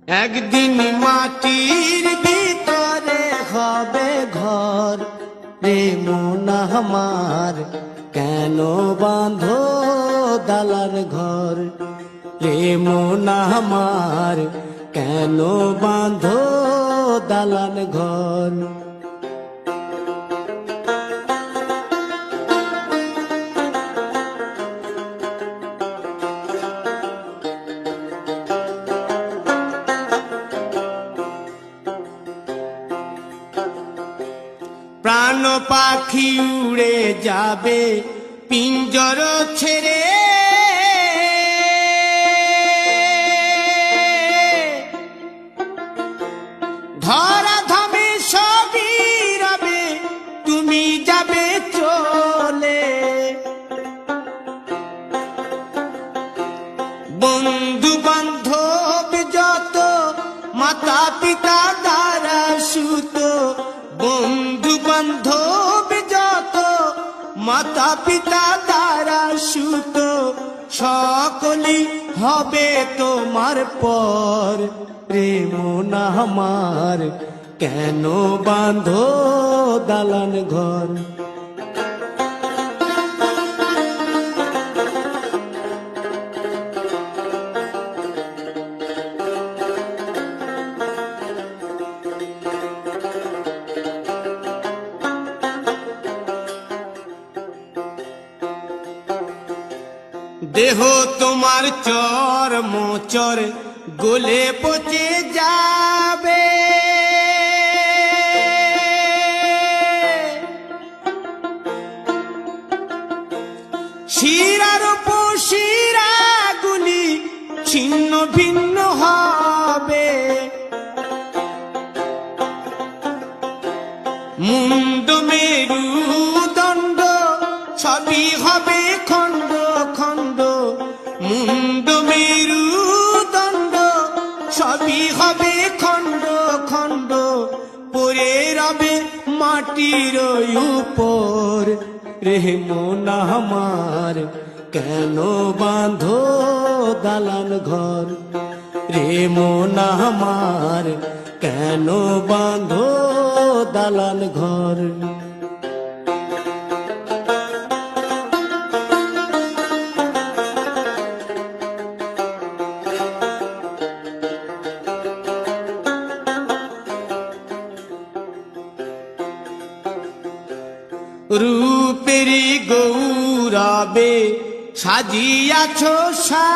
একদিন মাটির ভিতরে হবে ঘর, রে মন আমার কেন বাঁধো দালান ঘর, রে মন আমার কেন বাঁধো দালান ঘর। প্রাণ পাখি উড়ে যাবে পিঞ্জর ছেড়ে, ধরা ধামে সবই রবে তুমি যাবে চলে। বন্ধু বান্ধব যত মাতা পিতা দ্বারা সুত, বন্ধু বান্ধব যত মাতা পিতা দ্বারা সুত, সকলই হবে তোমার পর, রে মন আমার কেন বাঁধো দালান ঘর। দেহ তোমার চর মোচর গলে পচে যাবে, শিরার উপশিরা গুলি ছিন্ন ভিন্ন হবে, মুন্ড মেরুদণ্ড সবই হবে খণ্ড খণ্ড, মুন্ড মেরুদণ্ড সবই হবে খণ্ড খণ্ড, পড়ে রবে মাটির উপর, রে মন আমার কেন বাঁধো দালান ঘর, রে মন আমার কেন বাঁধো দালান ঘর। রূপেরি গৌরবে সাজিয়াছ সা